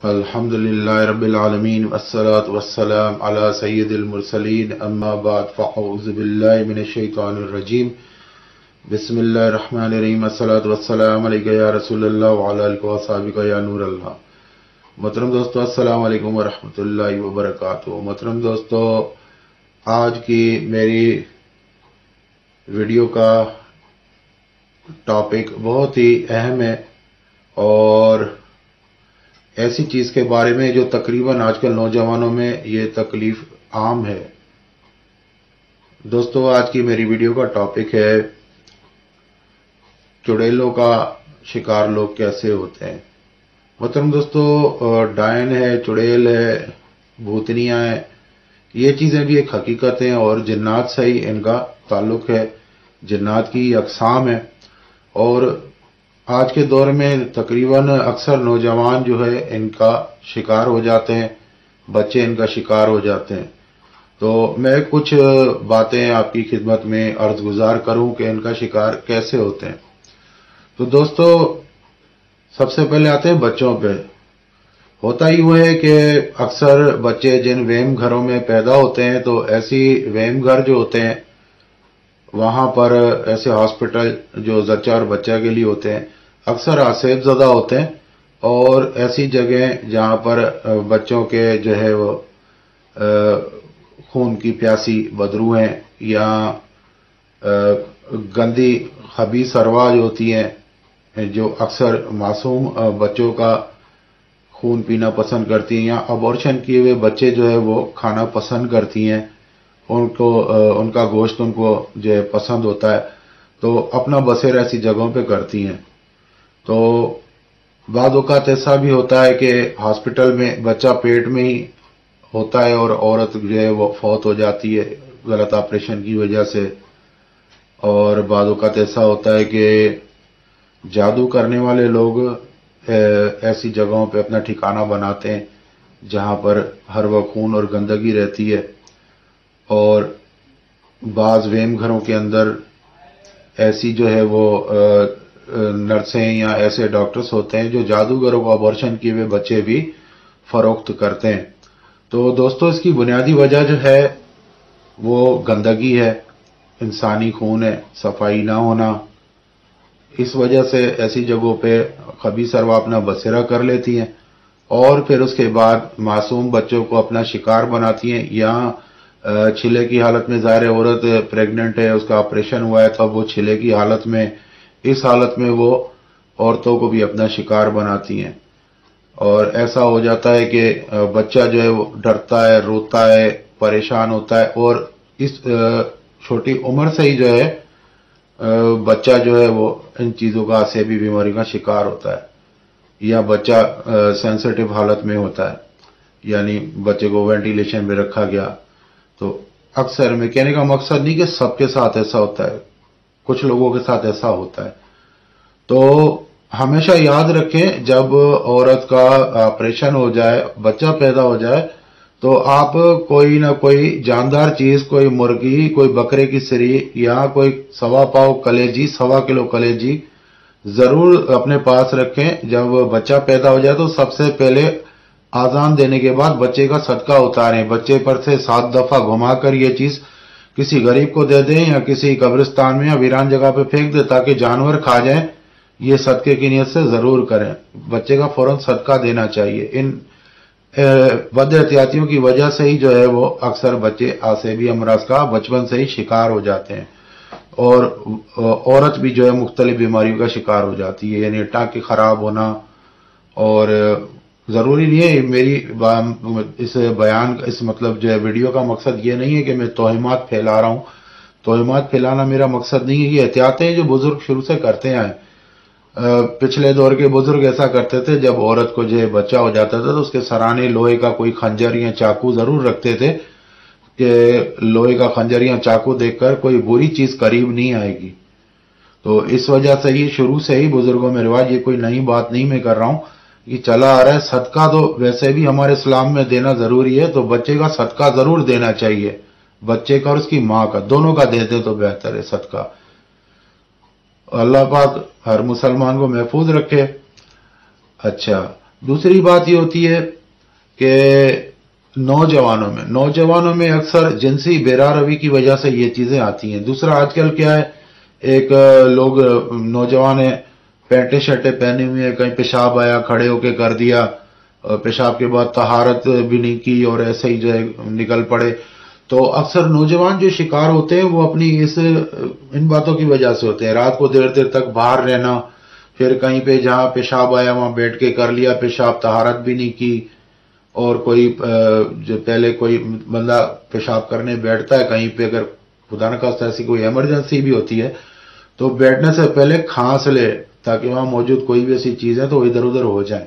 الحمدللہ رب العالمین والصلاة والسلام علی سید المرسلین اما بعد فاعوذ باللہ من الشیطان الرجیم بسم اللہ الرحمن الرحیم الصلاة والسلام علیکہ یا رسول اللہ وعلی آلہ وصحبہ یا نور اللہ۔ محترم دوستو، السلام علیکم ورحمۃ اللہ وبرکاتہ۔ محترم دوستو، آج کی میری ویڈیو کا ٹاپک بہت ہی اہم ہے اور ایسی چیز کے بارے میں جو تقریباً آج کل نوجوانوں میں یہ تکلیف عام ہے۔ دوستو، آج کی میری ویڈیو کا ٹاپک ہے چڑیلوں کا شکار لوگ کیسے ہوتے ہیں۔ محترم دوستو، ڈائن ہے، چڑیل ہے، بھوتنیاں ہیں، یہ چیزیں بھی ایک حقیقت ہیں اور جنات سے ہی ان کا تعلق ہے، جنات کی اقسام ہے۔ اور آج کے دور میں تقریباً اکثر نوجوان جو ہے ان کا شکار ہو جاتے ہیں، بچے ان کا شکار ہو جاتے ہیں۔ تو میں کچھ باتیں آپ کی خدمت میں عرض گزار کروں کہ ان کا شکار کیسے ہوتے ہیں۔ تو دوستو، سب سے پہلے آتے ہیں بچوں پہ۔ ہوتا ہی وہ ہے کہ اکثر بچے جن وہم گھروں میں پیدا ہوتے ہیں تو ایسی وہم گھر جو ہوتے ہیں وہاں پر ایسے ہاسپٹل جو زچہ اور بچہ کے لیے ہوتے ہیں اکثر آسیب زدہ ہوتے ہیں، اور ایسی جگہیں جہاں پر بچوں کے جو ہے وہ خون کی پیاسی بدرو ہیں یا گندی خبیث ارواح ہوتی ہیں جو اکثر معصوم بچوں کا خون پینا پسند کرتی ہیں یا ابورشن کیے ہوئے بچے جو ہے وہ کھانا پسند کرتی ہیں، ان کا گوشت ان کو جو ہے پسند ہوتا ہے، تو اپنا بسیر ایسی جگہوں پہ کرتی ہیں۔ تو بعض اوقات ایسا بھی ہوتا ہے کہ ہاسپٹل میں بچہ پیٹ میں ہی ہوتا ہے اور عورت جو ہے وہ فوت ہو جاتی ہے غلط آپریشن کی وجہ سے۔ اور بعض اوقات ایسا ہوتا ہے کہ جادو کرنے والے لوگ ایسی جگہوں پہ اپنا ٹھکانہ بناتے ہیں جہاں پر ہر وقت خون اور گندگی رہتی ہے، اور بعض وہم گھروں کے اندر ایسی جو ہے وہ نرسیں یا ایسے ڈاکٹرز ہوتے ہیں جو جادوگروں کو ابورشن کیے ہوئے بچے بھی فروخت کرتے ہیں۔ تو دوستو، اس کی بنیادی وجہ جو ہے وہ گندگی ہے، انسانی خون ہے، صفائی نہ ہونا۔ اس وجہ سے ایسی جگہوں پہ خبیث ارواح اپنا بسیرا کر لیتی ہیں اور پھر اس کے بعد معصوم بچوں کو اپنا شکار بناتی ہیں، یا چھلے کی حالت میں، ظاہر عورت پریگننٹ ہے، اس کا آپریشن ہوا ہے، تب وہ چھلے کی حالت میں، اس حالت میں وہ عورتوں کو بھی اپنا شکار بناتی ہیں۔ اور ایسا ہو جاتا ہے کہ بچہ جو ہے وہ ڈرتا ہے، روتا ہے، پریشان ہوتا ہے، اور اس چھوٹی عمر سے ہی جو ہے بچہ جو ہے وہ ان چیزوں کا عصبی بیماری کا شکار ہوتا ہے، یا بچہ سینسٹیو حالت میں ہوتا ہے، یعنی بچے کو وینٹیلیشن میں رکھا گیا۔ تو اکثر میں کہنے کا مقصد نہیں کہ سب کے ساتھ ایسا ہوتا ہے، کچھ لوگوں کے ساتھ ایسا ہوتا ہے۔ تو ہمیشہ یاد رکھیں، جب عورت کا آپریشن ہو جائے، بچہ پیدا ہو جائے، تو آپ کوئی نہ کوئی جاندار چیز، کوئی مرغی، کوئی بکرے کی سری یا کوئی 1.25 پاؤ کلیجی، 1.25 کلو کلیجی ضرور اپنے پاس رکھیں۔ جب بچہ پیدا ہو جائے تو سب سے پہلے آذان دینے کے بعد بچے کا صدقہ اتاریں، بچے پر سے 7 دفعہ گھما کر یہ چیز کسی غریب کو دے دیں یا کسی قبرستان میں یا ویران جگہ پہ پھینک دیں تاکہ جانور کھا جائیں۔ یہ صدقے کی نیت سے ضرور کریں، بچے کا فوراً صدقہ دینا چاہیے۔ ان بد احتیاطیوں کی وجہ سے ہی جو ہے وہ اکثر بچے عصبی امراض کا بچپن سے ہی شکار ہو جاتے ہیں، اور عورت بھی جو ہے مختلف بیماریوں کا شکار ہو جاتی ہے، یعنی ٹانکے خراب ہونا۔ اور ضروری نہیں ہے، میری اس بیان اس مطلب جو ہے ویڈیو کا مقصد یہ نہیں ہے کہ میں توہمات پھیلا رہا ہوں، توہمات پھیلانا میرا مقصد نہیں ہے۔ یہ احتیاطیں جو بزرگ شروع سے کرتے آئے، پچھلے دور کے بزرگ ایسا کرتے تھے، جب عورت کو جو ہے بچہ ہو جاتا تھا تو اس کے سرانے لوہے کا کوئی خنجر یا چاقو ضرور رکھتے تھے کہ لوہے کا خنجر یا چاقو دیکھ کر کوئی بری چیز قریب نہیں آئے گی۔ تو اس وجہ سے یہ شروع سے ہی بزرگوں میں رواج، یہ کوئی نئی بات نہیں میں کر رہا ہوں، یہ چلا آ رہا ہے۔ صدقہ تو ویسے بھی ہمارے اسلام میں دینا ضروری ہے، تو بچے کا صدقہ ضرور دینا چاہیے، بچے کا اور اس کی ماں کا، دونوں کا دے دے تو بہتر ہے صدقہ۔ اللہ پاک ہر مسلمان کو محفوظ رکھے۔ اچھا، دوسری بات یہ ہوتی ہے کہ نوجوانوں میں اکثر جنسی بیرا روی کی وجہ سے یہ چیزیں آتی ہیں. دوسرا آج کل کیا ہے، ایک لوگ نوجوان ہیں پینٹیں شرٹیں پہنے ہوئے ہیں، کہیں پیشاب آیا کھڑے ہو کے کر دیا، پیشاب کے بعد طہارت بھی نہیں کی اور ایسے ہی جو ہے نکل پڑے. تو اکثر نوجوان جو شکار ہوتے ہیں وہ اپنی ان باتوں کی وجہ سے ہوتے ہیں. رات کو دیر دیر تک باہر رہنا، پھر کہیں پہ جہاں پیشاب آیا وہاں بیٹھ کے کر لیا پیشاب، طہارت بھی نہیں کی. اور کوئی جو پہلے کوئی بندہ پیشاب کرنے بیٹھتا ہے کہیں پہ، اگر خدا نخواستہ ایسی کوئی ایمرجنسی بھی ہوتی ہے تو بیٹھنے سے پہلے کھانس لے تاکہ وہاں موجود کوئی بھی ایسی چیز ہے تو ادھر ادھر ہو جائیں.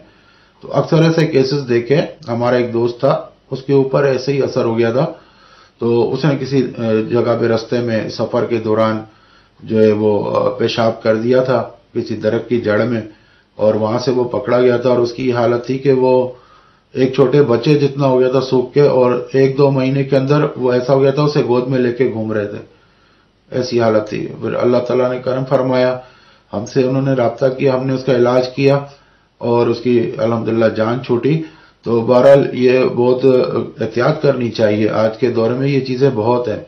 تو اکثر ایسے کیسز دیکھے. ہمارا ایک دوست تھا، اس کے اوپر ایسے ہی اثر ہو گیا تھا. تو اس نے کسی جگہ پہ رستے میں سفر کے دوران جو ہے وہ پیشاب کر دیا تھا کسی درخت کی جڑ میں، اور وہاں سے وہ پکڑا گیا تھا. اور اس کی حالت تھی کہ وہ ایک چھوٹے بچے جتنا ہو گیا تھا سوکھ کے، اور 1-2 مہینے کے اندر وہ ایسا ہو گیا تھا اسے گود میں لے کے گھوم رہے تھے. ایسی حالت تھی. پھر اللہ تعالیٰ نے کرم فرمایا، ہم سے انہوں نے رابطہ کیا، ہم نے اس کا علاج کیا اور اس کی الحمدللہ جان چھوٹی. تو بہرحال یہ بہت احتیاط کرنی چاہیے. آج کے دور میں یہ چیزیں بہت ہیں.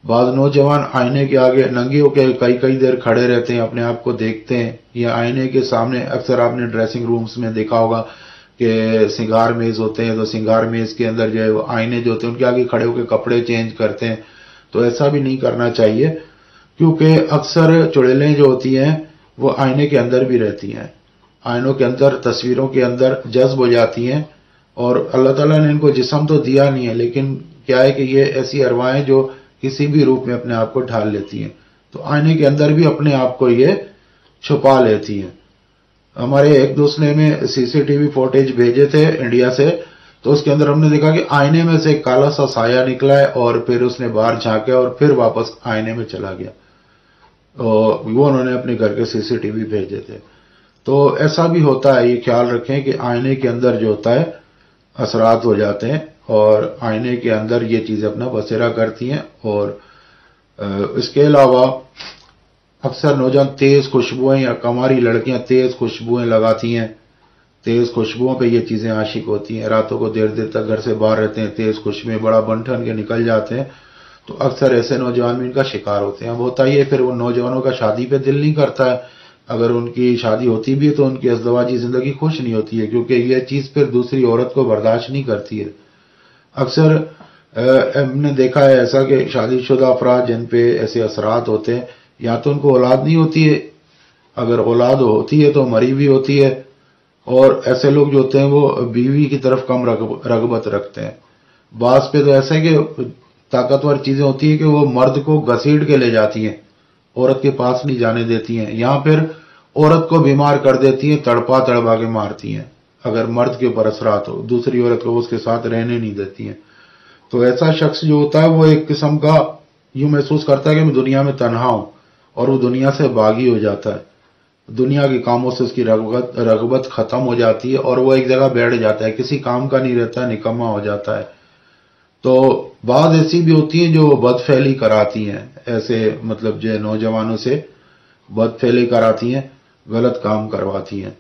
بعض نوجوان آئینے کے آگے ننگے ہو کے کئی دیر کھڑے رہتے ہیں، اپنے آپ کو دیکھتے ہیں، یا آئینے کے سامنے. اکثر آپ نے ڈریسنگ رومز میں دیکھا ہوگا کہ سنگار میز ہوتے ہیں، تو سنگار میز کے اندر جو ہے وہ آئینے جو ہوتے ہیں ان کے آگے کھڑے ہو کے کپڑے چینج کرتے ہیں. تو ایسا بھی نہیں کرنا چاہیے، کیونکہ اکثر چڑیلیں جو ہوتی ہیں وہ آئینے کے اندر بھی رہتی ہیں، آئینوں کے اندر تصویروں کے اندر جذب ہو جاتی ہیں. اور اللہ تعالیٰ نے ان کو جسم تو دیا نہیں ہے، لیکن کیا ہے کہ یہ ایسی ارواحیں جو کسی بھی روپ میں اپنے آپ کو ڈھال لیتی ہیں. تو آئینے کے اندر بھی اپنے آپ کو یہ چھپا لیتی ہیں. ہمارے ایک دوست نے ہمیں CCTV فوٹیج بھیجے تھے انڈیا سے، تو اس کے اندر ہم نے دیکھا کہ آئینے میں سے ایک کالا سا سایہ نکلا ہے اور پھر اس نے باہر جھانکا اور پھر واپس آئینے میں چلا گیا. وہ انہوں نے اپنے گھر کے CCTV بھیجے تھے. تو ایسا بھی ہوتا ہے. یہ خیال رکھیں کہ آئینے کے اندر جو ہوتا ہے اثرات ہو جاتے ہیں، اور آئینے کے اندر یہ چیزیں اپنا بسیرا کرتی ہیں. اور اس کے علاوہ اکثر نوجوان تیز خوشبوئیں، یا کماری لڑکیاں تیز خوشبوئیں لگاتی ہیں، تیز خوشبوؤں پہ یہ چیزیں عاشق ہوتی ہیں. راتوں کو دیر دیر تک گھر سے باہر رہتے ہیں، تیز خوشبوئیں بڑا بن ٹھن کے نکل جاتے ہیں. تو اکثر ایسے نوجوان بھی ان کا شکار ہوتے ہیں. اب ہوتا ہی ہے پھر وہ نوجوانوں کا شادی پہ دل نہیں کرتا ہے. اگر ان کی شادی ہوتی بھی ہے تو ان کی ازدواجی زندگی خوش نہیں ہوتی ہے، کیونکہ یہ چیز پھر دوسری عورت کو برداشت نہیں کرتی ہے. اکثر ہم نے دیکھا ہے ایسا کہ شادی شدہ افراد جن پہ ایسے اثرات ہوتے ہیں، یا تو ان کو اولاد نہیں ہوتی ہے، اگر اولاد ہوتی ہے تو مری بھی ہوتی ہے. اور ایسے لوگ جو ہوتے ہیں وہ بیوی کی طرف کم رغبت رکھتے ہیں. بعض پہ تو ایسا ہے کہ طاقتور چیزیں ہوتی ہیں کہ وہ مرد کو گھسیٹ کے لے جاتی ہیں، عورت کے پاس نہیں جانے دیتی ہیں. یہاں پھر عورت کو بیمار کر دیتی ہیں، تڑپا کے مارتی ہیں. اگر مرد کے اوپر اثرات ہو، دوسری عورت کو اس کے ساتھ رہنے نہیں دیتی ہیں. تو ایسا شخص جو ہوتا ہے وہ ایک قسم کا یوں محسوس کرتا ہے کہ میں دنیا میں تنہا ہوں، اور وہ دنیا سے باغی ہو جاتا ہے. دنیا کے کاموں سے اس کی رغبت ختم ہو جاتی ہے، اور وہ ایک جگہ بیٹھ جاتا ہے، کسی کام کا نہیں رہتا، نکما ہو جاتا ہے. تو بعض ایسی بھی ہوتی ہیں جو بد فعلی کراتی ہیں، ایسے مطلب جو نوجوانوں سے بد فعلی کراتی ہیں، غلط کام کرواتی ہیں.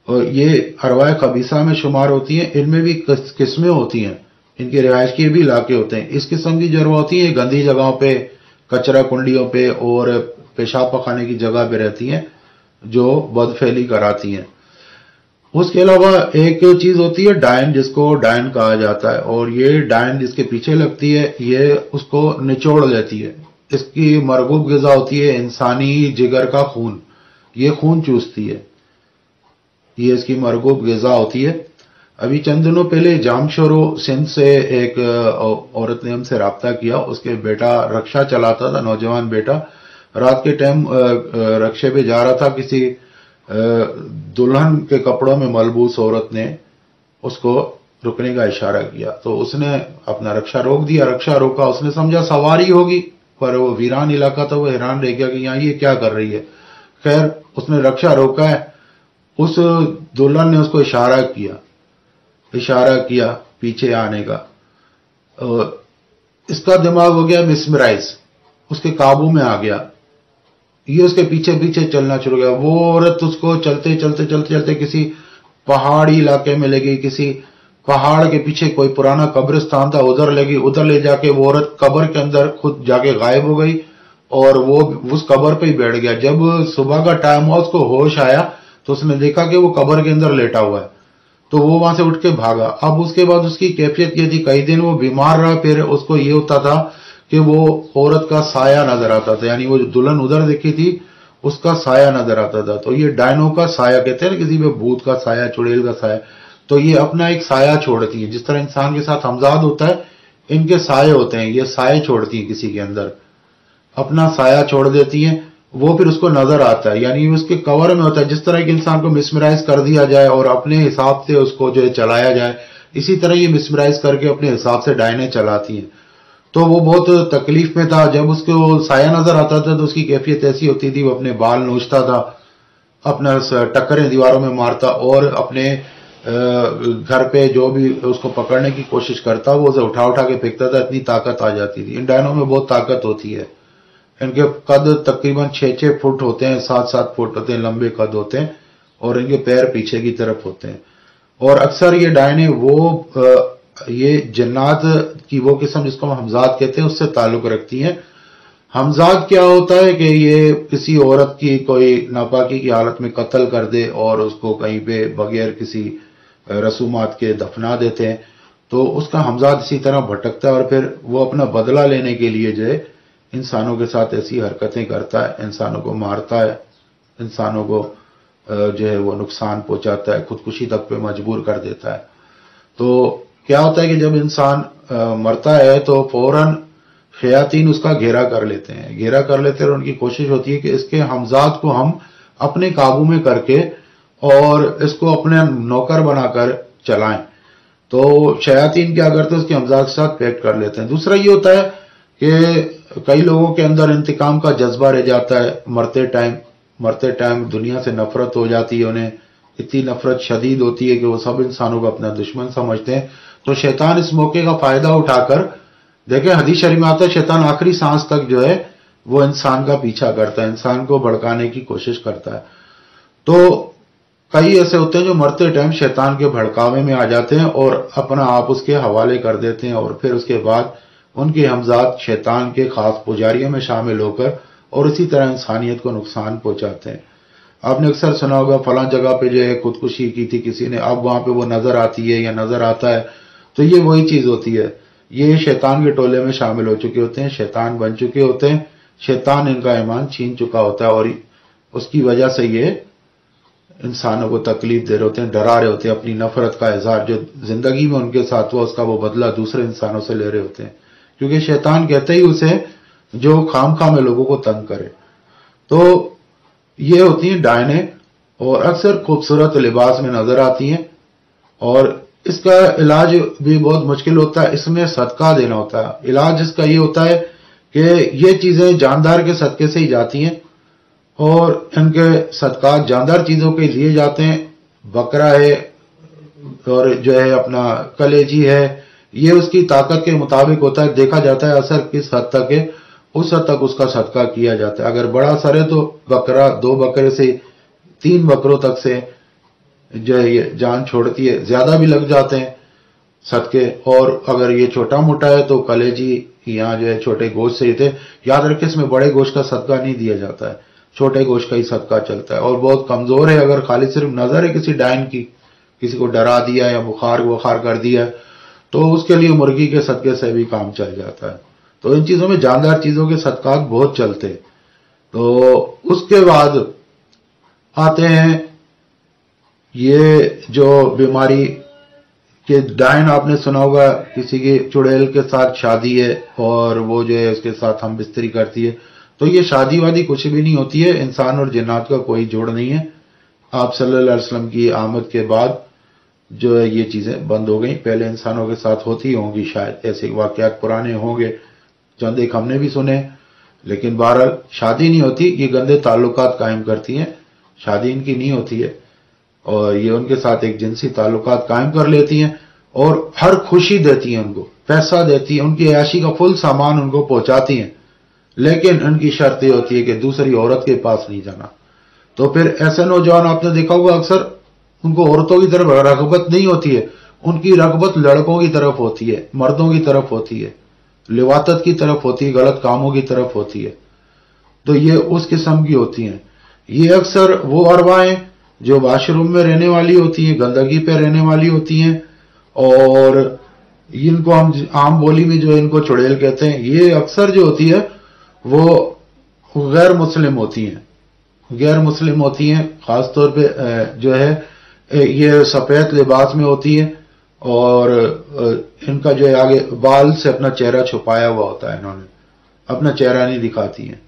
اور یہ ارواح خبیثہ میں شمار ہوتی ہیں. ان میں بھی قسمیں ہوتی ہیں، ان کے رہائش کے بھی علاقے ہوتے ہیں. اس قسم کی جو ارواح ہوتی ہیں گندی جگہوں پہ، کچرا کنڈیوں پہ اور پیشاب پخانے کی جگہ پہ رہتی ہیں، جو بد فعلی کراتی ہیں. اس کے علاوہ ایک چیز ہوتی ہے ڈائن، جس کو ڈائن کہا جاتا ہے. اور یہ ڈائن جس کے پیچھے لگتی ہے یہ اس کو نچوڑ لیتی ہے. اس کی مرغوب غذا ہوتی ہے انسانی جگر کا خون. یہ خون چوستی ہے، یہ اس کی مرغوب غذا ہوتی ہے. ابھی چند دنوں پہلے جامشورو سندھ سے ایک عورت نے ہم سے رابطہ کیا. اس کے بیٹا رکشا چلاتا تھا، نوجوان بیٹا. رات کے ٹائم رکشے پہ جا رہا تھا، کسی دلہن کے کپڑوں میں ملبوس عورت نے اس کو رکنے کا اشارہ کیا. تو اس نے اپنا رکشا روک دیا. رکشا روکا، اس نے سمجھا سواری ہوگی، پر وہ ویران علاقہ تھا. وہ حیران رہ گیا کہ یہاں یہ کیا کر رہی ہے. خیر اس نے رکشا روکا ہے. اس دلہن نے اس کو اشارہ کیا پیچھے آنے کا. اس کا دماغ ہو گیا مسمرائز، اس کے قابو میں آ گیا. یہ اس کے پیچھے پیچھے چلنا شروع گیا. وہ عورت اس کو چلتے کسی पहाड़ी इलाके में ले गई, किसी पहाड़ के पीछे कोई पुराना कब्रिस्तान था उधर ले गई, उधर ले जाके वो औरत कब्र के अंदर खुद जाके गायब हो गई और वो उस कब्र पे ही बैठ गया। जब सुबह का टाइम हुआ उसको होश आया तो उसने देखा कि वो कब्र के अंदर लेटा हुआ है, तो वो वहां से उठ के भागा। अब उसके बाद उसकी कैफियत ये थी, कई दिन वो बीमार रहा, फिर उसको ये होता था कि वो औरत का साया नजर आता था, यानी वो जो दुल्हन उधर देखी थी उसका साया नजर आता था। तो ये डायनो का साया कहते हैं ना, किसी पे भूत का साया, चुड़ैल का साया, तो ये अपना एक साया छोड़ती है। जिस तरह इंसान के साथ हमजाद होता है, इनके साये होते हैं, ये साये छोड़ती है, किसी के अंदर अपना साया छोड़ देती हैं, वो फिर उसको नजर आता है, यानी उसके कवर में होता है। जिस तरह के इंसान को मिसमराइज कर दिया जाए और अपने हिसाब से उसको जो है चलाया जाए, इसी तरह ये मिसमराइज करके अपने हिसाब से डायने चलाती हैं। तो वो बहुत तकलीफ में था। जब उसको साया नजर आता था तो उसकी कैफियत ऐसी होती थी, वो अपने बाल नोचता था, अपना टक्करें दीवारों में मारता और अपने घर पे जो भी उसको पकड़ने की कोशिश करता वो उसे उठा उठा के फेंकता था, इतनी ताकत आ जाती थी। इन डायनों में बहुत ताकत होती है। इनके कद तकरीबन 6-6 फुट होते हैं, 7-7 फुट होते हैं, लंबे कद होते हैं और इनके पैर पीछे की तरफ होते हैं। और अक्सर ये डायने ये जन्नात की वो किस्म जिसको हम हमजाद कहते हैं उससे ताल्लुक रखती हैं। हमजाद क्या होता है कि ये किसी औरत की कोई नापाकी की हालत में कत्ल कर दे और उसको कहीं पे बगैर किसी रसूमात के दफना देते हैं, तो उसका हमजाद इसी तरह भटकता है और फिर वो अपना बदला लेने के लिए जो है इंसानों के साथ ऐसी हरकतें करता है, इंसानों को मारता है, इंसानों को जो है वो नुकसान पहुंचाता है, खुदकुशी तक पे मजबूर कर देता है। तो क्या होता है कि जब इंसान मरता है तो फौरन शयातीन उसका घेरा कर लेते हैं और उनकी कोशिश होती है कि इसके हमजाद को हम अपने काबू में करके और इसको अपने नौकर बनाकर चलाएं। तो शयातीन क्या करते हैं, उसके हमजाद के साथ पैक्ट कर लेते हैं। दूसरा ये होता है कि कई लोगों के अंदर इंतकाम का जज्बा रह जाता है, मरते टाइम दुनिया से नफरत हो जाती है, उन्हें इतनी नफरत शदीद होती है कि वो सब इंसानों को अपना दुश्मन समझते हैं। तो शैतान इस मौके का फायदा उठाकर, देखें हदीस शरीफ में आता है, शैतान आखिरी सांस तक जो है वो इंसान का पीछा करता है, इंसान को भड़काने की कोशिश करता है। तो कई ऐसे होते हैं जो मरते टाइम शैतान के भड़कावे में आ जाते हैं और अपना आप उसके हवाले कर देते हैं और फिर उसके बाद उनके हमजाद शैतान के खास पुजारियों में शामिल होकर और इसी तरह इंसानियत को नुकसान पहुंचाते हैं। आपने अक्सर सुना होगा फलां जगह पे जो है खुदकुशी की थी किसी ने, अब वहां पे वो नजर आती है या नजर आता है, तो ये वही चीज होती है। ये शैतान के टोले में शामिल हो चुके होते हैं, शैतान बन चुके होते हैं, शैतान इनका ईमान छीन चुका होता है और उसकी वजह से ये इंसानों को तकलीफ दे रहे होते हैं, डरा रहे होते हैं, अपनी नफरत का इजहार जो जिंदगी में उनके साथ हुआ उसका वो बदला दूसरे इंसानों से ले रहे होते हैं, क्योंकि शैतान कहते ही उसे जो खामखा में लोगों को तंग करे। तो ये होती हैं डायने और अक्सर खूबसूरत लिबास में नजर आती हैं और इसका इलाज भी बहुत मुश्किल होता है, इसमें सदका देना होता है। इलाज इसका ये होता है कि ये चीजें जानदार के सदके से ही जाती हैं और इनके सदका जानदार चीजों के लिए जाते हैं। बकरा है और जो है अपना कलेजी है, ये उसकी ताकत के मुताबिक होता है, देखा जाता है असर किस हद तक है उस हद तक उसका सदका किया जाता है। अगर बड़ा असर है तो बकरा 2 बकरे से 3 बकरों तक से जो है ये जान छोड़ती है, ज्यादा भी लग जाते हैं सदके। और अगर ये छोटा मोटा है तो कलेजी यहाँ जो है छोटे गोश्त से ही थे। याद रखें इसमें बड़े गोश्त का सदका नहीं दिया जाता है, छोटे गोश्त का ही सदका चलता है। और बहुत कमजोर है, अगर खाली सिर्फ नजर है किसी डायन की, किसी को डरा दिया या बुखार कर दिया तो उसके लिए मुर्गी के सदके से भी काम चल जाता है। तो इन चीजों में जानदार चीजों के सदकात बहुत चलते। तो उसके बाद आते हैं ये जो बीमारी के डायन, आपने सुना होगा किसी की चुड़ैल के साथ शादी है और वो जो है उसके साथ हम बिस्तरी करती है, तो ये शादी वादी कुछ भी नहीं होती है, इंसान और जिन्नात का कोई जोड़ नहीं है। आप सल्लल्लाहु अलैहि वसल्लम की आमद के बाद जो है ये चीजें बंद हो गई। पहले इंसानों के साथ होती होंगी, शायद ऐसे वाकयात पुराने होंगे, चंद एक हमने भी सुने, लेकिन बहरहाल शादी नहीं होती, ये गंदे ताल्लुकात कायम करती हैं, शादी इनकी नहीं होती है और ये उनके साथ एक जिनसी ताल्लुकात कायम कर लेती हैं और हर खुशी देती हैं, उनको पैसा देती हैं, उनकी अयाशी का फुल सामान उनको पहुंचाती हैं, लेकिन उनकी शर्त ये होती है कि दूसरी औरत के पास नहीं जाना। तो फिर ऐसे नौजवान आपने देखा होगा अक्सर उनको औरतों की तरफ रगबत नहीं होती है, उनकी रगबत लड़कों की तरफ होती है, मर्दों की तरफ होती है, लिवातत की तरफ होती है, गलत कामों की तरफ होती है। तो ये उस किस्म की होती हैं। ये अक्सर वो अरवाएं जो वाशरूम में रहने वाली होती हैं, गंदगी पे रहने वाली होती हैं, और इनको हम आम बोली में जो इनको चुड़ैल कहते हैं, ये अक्सर जो होती है वो गैर मुस्लिम होती हैं, गैर मुस्लिम होती हैं। खासतौर पे जो है ये सफेद लिबास में होती है, और इनका जो है आगे बाल से अपना चेहरा छुपाया हुआ होता है, इन्होंने अपना चेहरा नहीं दिखाती हैं,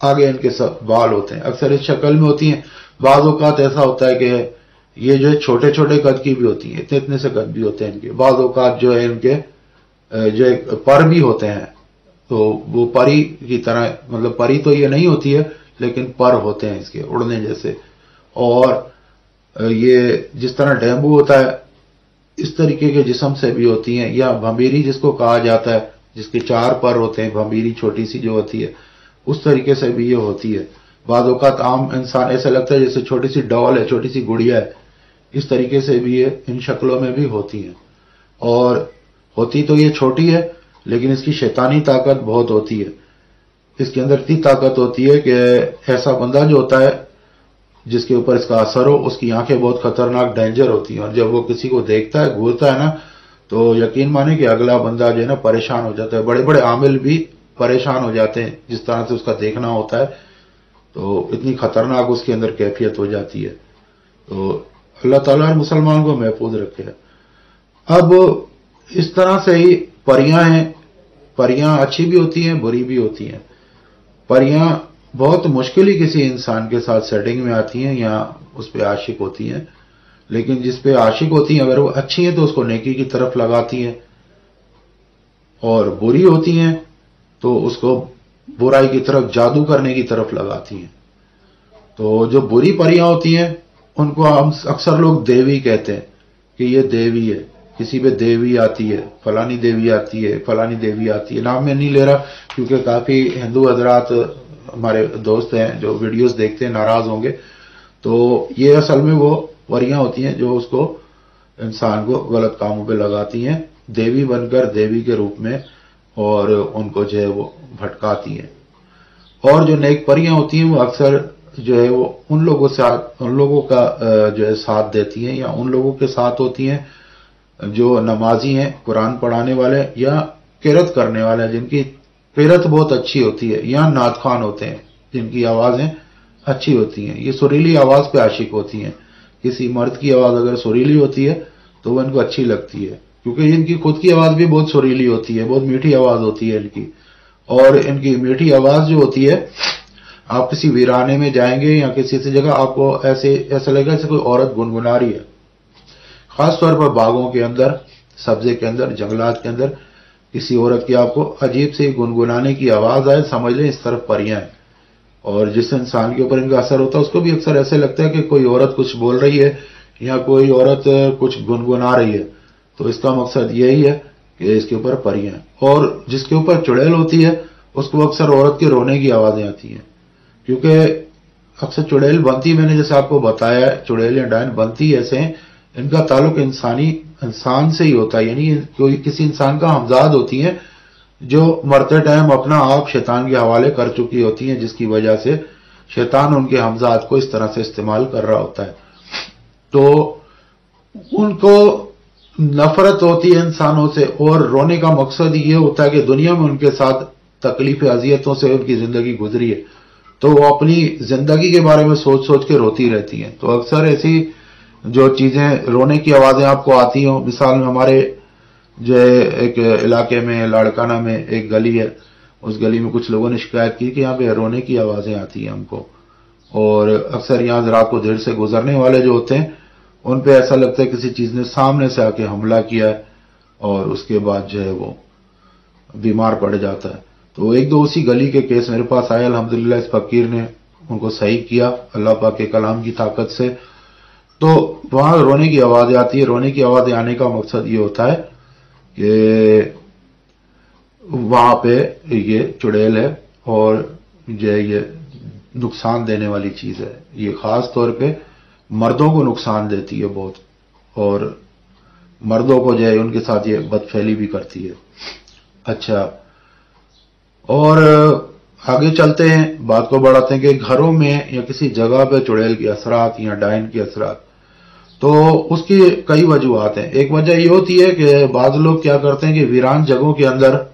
आगे इनके सब बाल होते हैं, अक्सर इस शक्ल में होती हैं। बाज़ औक़ात ऐसा होता है कि ये जो है छोटे छोटे कद की भी होती हैं, इतने इतने से कद भी होते हैं इनके। बाज़ औक़ात जो है इनके जो पर भी होते हैं, तो वो परी की तरह, मतलब परी तो ये नहीं होती है लेकिन पर होते हैं इसके उड़ने जैसे। और ये जिस तरह डेंगू होता है इस तरीके के जिस्म से भी होती हैं, या भंबीरी जिसको कहा जाता है, जिसके 4 पर होते हैं, भंबीरी छोटी सी जो होती है, उस तरीके से भी ये होती है। बाज़ औक़ात आम इंसान ऐसा लगता है जैसे छोटी सी डॉल है, छोटी सी गुड़िया है, इस तरीके से भी ये इन शक्लों में भी होती हैं। और होती तो ये छोटी है लेकिन इसकी शैतानी ताकत बहुत होती है। इसके अंदर इतनी ताकत होती है कि ऐसा बंदा जो होता है जिसके ऊपर इसका असर हो, उसकी आंखें बहुत खतरनाक डेंजर होती हैं, और जब वो किसी को देखता है, घूरता है ना, तो यकीन माने कि अगला बंदा जो है ना परेशान हो जाता है। बड़े बड़े आमिल भी परेशान हो जाते हैं जिस तरह से उसका देखना होता है, तो इतनी खतरनाक उसके अंदर कैफियत हो जाती है। तो अल्लाह ताला हर मुसलमान को महफूज रखे। अब इस तरह से ही परियां हैं, परियां अच्छी भी होती हैं, बुरी भी होती हैं। परियां बहुत मुश्किल ही किसी इंसान के साथ सेटिंग में आती हैं या उस पर आशिक होती हैं, लेकिन जिस पे आशिक होती हैं अगर वो अच्छी हैं तो उसको नेकी की तरफ लगाती हैं, और बुरी होती हैं तो उसको बुराई की तरफ, जादू करने की तरफ लगाती हैं। तो जो बुरी परियां होती हैं उनको हम अक्सर लोग देवी कहते हैं कि ये देवी है, किसी पे देवी आती है, फलानी देवी आती है, फलानी देवी आती है। नाम मैं नहीं ले रहा क्योंकि काफी हिंदू हजरात हमारे दोस्त हैं जो वीडियोस देखते हैं, नाराज होंगे। तो ये असल में वो परियां होती हैं जो उसको, इंसान को गलत कामों पे लगाती हैं देवी बनकर, देवी के रूप में, और उनको जो है वो भटकाती हैं। और जो नेक परियां होती हैं वो अक्सर जो है वो उन लोगों का जो है साथ देती हैं, या उन लोगों के साथ होती हैं जो नमाजी हैं, कुरान पढ़ाने वाले या किरत करने वाले, जिनकी किरत बहुत अच्छी होती है, या नात खान होते हैं जिनकी आवाजें अच्छी होती हैं। ये सुरीली आवाज पे आशिक होती हैं। किसी मर्द की आवाज अगर सुरीली होती है तो वो इनको अच्छी लगती है, क्योंकि इनकी खुद की आवाज भी बहुत सुरीली होती है, बहुत मीठी आवाज होती है इनकी। और इनकी मीठी आवाज जो होती है, आप किसी वीराने में जाएंगे या किसी ऐसी जगह, आपको ऐसा लगेगा जैसे कोई औरत गुनगुना रही है। खास तौर पर बागों के अंदर, सब्जे के अंदर, जंगलात के अंदर किसी औरत की आपको अजीब से गुनगुनाने की आवाज आए, समझ लें इस तरफ परियां हैं। और जिस इंसान के ऊपर इनका असर होता है उसको भी अक्सर ऐसे लगता है कि कोई औरत कुछ बोल रही है या कोई औरत कुछ गुनगुना रही है। तो इसका मकसद यही है कि इसके ऊपर परियां हैं। और जिसके ऊपर चुड़ैल होती है उसको अक्सर औरत के रोने की आवाजें आती हैं, क्योंकि अक्सर चुड़ैल बनती, मैंने जैसे आपको बताया, चुड़ैल या डायन बनती ऐसे हैं, इनका ताल्लुक इंसान से ही होता है, यानी कोई किसी इंसान का हमजाद होती हैं जो मरते टाइम अपना आप शैतान के हवाले कर चुकी होती हैं, जिसकी वजह से शैतान उनके हमजाद को इस तरह से इस्तेमाल कर रहा होता है। तो उनको नफरत होती है इंसानों से, और रोने का मकसद ये होता है कि दुनिया में उनके साथ तकलीफ अजियतों से उनकी जिंदगी गुजरी है, तो वो अपनी जिंदगी के बारे में सोच सोच के रोती रहती हैं। तो अक्सर ऐसी जो चीजें, रोने की आवाजें आपको आती हो, मिसाल में हमारे जो है एक इलाके में, लाड़काना में एक गली है, उस गली में कुछ लोगों ने शिकायत की कि यहाँ पे रोने की आवाजें आती हैं हमको। और अक्सर यहाँ रात को देर से गुजरने वाले जो होते हैं उन पे ऐसा लगता है किसी चीज ने सामने से आके हमला किया है, और उसके बाद जो है वो बीमार पड़ जाता है। तो एक दो उसी गली के केस मेरे पास आए, अल्हम्दुलिल्लाह इस फकीर ने उनको सही किया अल्लाह पाक के कलाम की ताकत से। तो वहां रोने की आवाजें आती है। रोने की आवाजें आने का मकसद ये होता है कि वहां पे ये चुड़ैल है, और जो ये नुकसान देने वाली चीज है। ये खास तौर पे मर्दों को नुकसान देती है बहुत, और मर्दों को जो है उनके साथ ये बदफैली भी करती है। अच्छा, और आगे चलते हैं, बात को बढ़ाते हैं कि घरों में या किसी जगह पे चुड़ैल के असरात या डायन के असरात, तो उसकी कई वजूहत हैं। एक वजह ये होती है कि बाज लोग क्या करते हैं कि वीरान जगहों के अंदर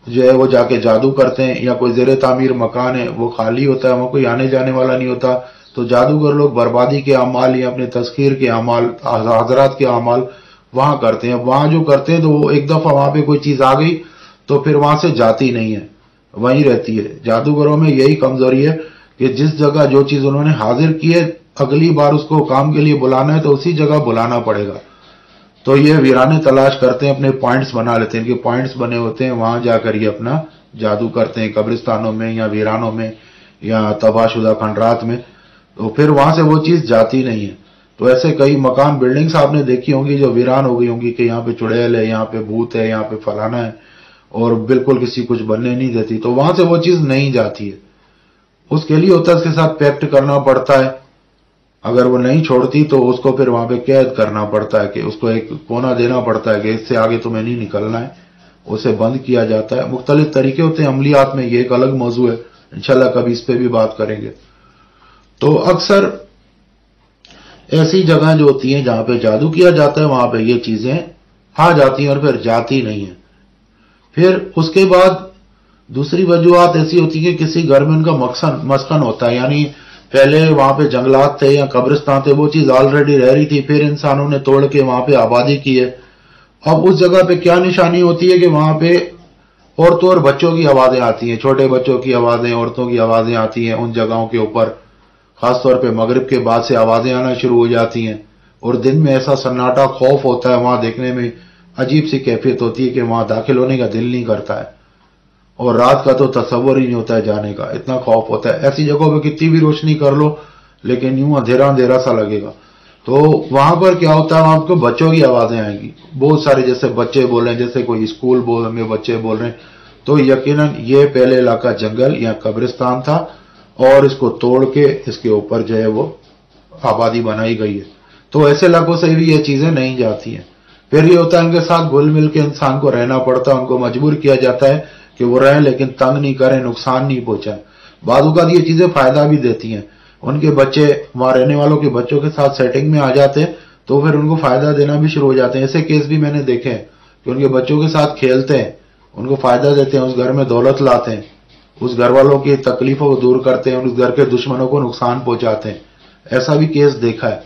जो है वो जाके जादू करते हैं, या कोई ज़ेरे तामीर मकान है वो खाली होता है, वहां कोई आने जाने वाला नहीं होता, तो जादूगर लोग बर्बादी के अमाल या अपने तस्खीर के अमाल, हजरात के अमाल वहां करते हैं। वहां जो करते हैं तो वो एक दफा वहां पे कोई चीज आ गई तो फिर वहां से जाती नहीं है, वहीं रहती है। जादूगरों में यही कमजोरी है कि जिस जगह जो चीज उन्होंने हाजिर की है, अगली बार उसको काम के लिए बुलाना है तो उसी जगह बुलाना पड़ेगा। तो ये वीराने तलाश करते हैं, अपने पॉइंट्स बना लेते हैं, इनके पॉइंट्स बने होते हैं, वहां जाकर ये अपना जादू करते हैं, कब्रिस्तानों में या वीरानों में या तबाहशुदा खंडरात में, तो फिर वहां से वो चीज जाती नहीं है। तो ऐसे कई मकान, बिल्डिंग्स आपने देखी होंगी जो वीरान हो गई होंगी कि यहाँ पे चुड़ैल है, यहाँ पे भूत है, यहाँ पे फलाना है, और बिल्कुल किसी कुछ बनने नहीं देती, तो वहां से वो चीज नहीं जाती है। उसके लिए होता है उसके साथ पैक्ट करना पड़ता है, अगर वो नहीं छोड़ती तो उसको फिर वहां पे कैद करना पड़ता है, कि उसको एक कोना देना पड़ता है कि इससे आगे तुम्हें नहीं निकलना है, उसे बंद किया जाता है। मुख्तलिफ तरीके होते हैं अमलियात में, ये एक अलग मौजू है, इंशाल्लाह कभी इस पे भी बात करेंगे। तो अक्सर ऐसी जगह जो होती हैं जहां पे जादू किया जाता है, वहां पे ये चीजें आ जाती हैं और फिर जाती नहीं है। फिर उसके बाद दूसरी वजूहत ऐसी होती है कि किसी घर में उनका मस्कन होता है, यानी पहले वहां पे जंगलात थे या कब्रिस्तान थे, वो चीज ऑलरेडी रह रही थी, फिर इंसानों ने तोड़ के वहां पे आबादी की है। अब उस जगह पे क्या निशानी होती है कि वहां पे औरतों और बच्चों की आवाजें आती हैं, छोटे बच्चों की आवाजें, औरतों की आवाजें आती हैं उन जगहों के ऊपर। खासतौर पे मगरिब के बाद से आवाजें आना शुरू हो जाती हैं, और दिन में ऐसा सन्नाटा खौफ होता है, वहां देखने में अजीब सी कैफियत होती है कि वहां दाखिल होने का दिल नहीं करता है, और रात का तो तसव्वुर ही नहीं होता है जाने का, इतना खौफ होता है। ऐसी जगहों पे कितनी भी रोशनी कर लो लेकिन यूं अंधेरा अंधेरा सा लगेगा। तो वहां पर क्या होता है, वहां आपको बच्चों की आवाजें आएंगी, बहुत सारे, जैसे बच्चे बोल रहे हैं, जैसे कोई स्कूल में बच्चे बोल रहे हैं, तो यकीनन ये पहले इलाका जंगल या कब्रिस्तान था, और इसको तोड़ के इसके ऊपर जो है वो आबादी बनाई गई है। तो ऐसे इलाकों से भी ये चीजें नहीं जाती हैं। फिर ये होता है उनके साथ घुल मिल के इंसान को रहना पड़ता है, उनको मजबूर किया जाता है कि वो रहें लेकिन तंग नहीं करें, नुकसान नहीं पहुंचाएं। बाज़ ये चीजें फायदा भी देती हैं, उनके बच्चे वहां रहने वालों के बच्चों के साथ सेटिंग में आ जाते हैं तो फिर उनको फायदा देना भी शुरू हो जाते हैं। ऐसे केस भी मैंने देखे हैं कि उनके बच्चों के साथ खेलते हैं, उनको फायदा देते हैं, उस घर में दौलत लाते हैं, उस घर वालों की तकलीफों को दूर करते हैं, उस घर के दुश्मनों को नुकसान पहुंचाते हैं। ऐसा भी केस देखा है।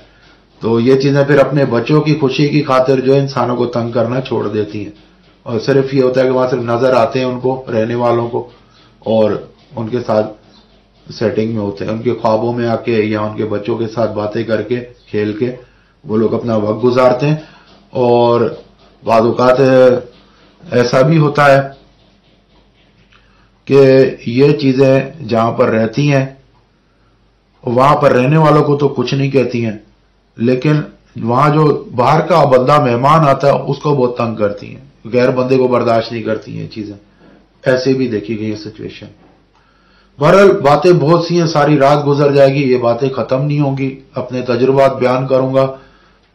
तो ये चीजें फिर अपने बच्चों की खुशी की खातिर जो है इंसानों को तंग करना छोड़ देती हैं, और सिर्फ ये होता है कि वहां सिर्फ नजर आते हैं उनको, रहने वालों को, और उनके साथ सेटिंग में होते हैं, उनके ख्वाबों में आके या उनके बच्चों के साथ बातें करके खेल के वो लोग अपना वक्त गुजारते हैं। और बाद औक़ात ऐसा भी होता है कि ये चीजें जहां पर रहती हैं वहां पर रहने वालों को तो कुछ नहीं कहती हैं, लेकिन वहां जो बाहर का बंदा मेहमान आता है उसको बहुत तंग करती हैं, गैर बंदे को बर्दाश्त नहीं करती हैं चीजें। ऐसे भी देखी गई है सिचुएशन। बहरहाल बातें बहुत सी हैं, सारी रात गुजर जाएगी, ये बातें खत्म नहीं होंगी। अपने तजुर्बात बयान करूंगा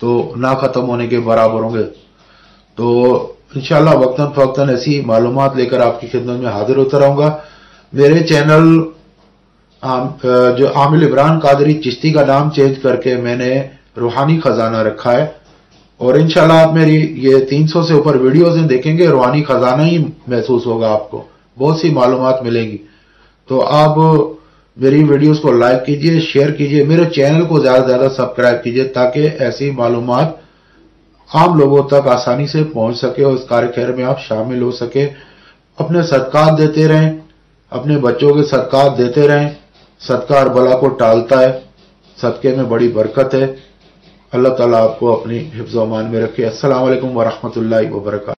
तो ना खत्म होने के बराबर होंगे। तो इंशाल्लाह वक्तन फवक्तन ऐसी मालूमात लेकर आपकी खिदमत में हाजिर होता रहूंगा। मेरे चैनल जो आमिल इमरान कादरी चिश्ती का नाम चेंज करके मैंने रूहानी खजाना रखा है, और इंशाल्लाह आप मेरी ये 300 से ऊपर वीडियोज देखेंगे, रूहानी खजाना ही महसूस होगा, आपको बहुत सी मालूमात मिलेंगी। तो आप मेरी वीडियोस को लाइक कीजिए, शेयर कीजिए, मेरे चैनल को ज्यादा से ज्यादा सब्सक्राइब कीजिए, ताकि ऐसी मालूमात आम लोगों तक आसानी से पहुंच सके और इस कार्य खैर में आप शामिल हो सके। अपने सदकात देते रहें, अपने बच्चों के सदकात देते रहें। सदका हर बला को टालता है, सदके में बड़ी बरकत है। अल्लाह ताला आपको अपनी हिफ्ज़-ओ-अमान में रखे। अस्सलाम वालेकुम व रहमतुल्लाहि व बरकातहू।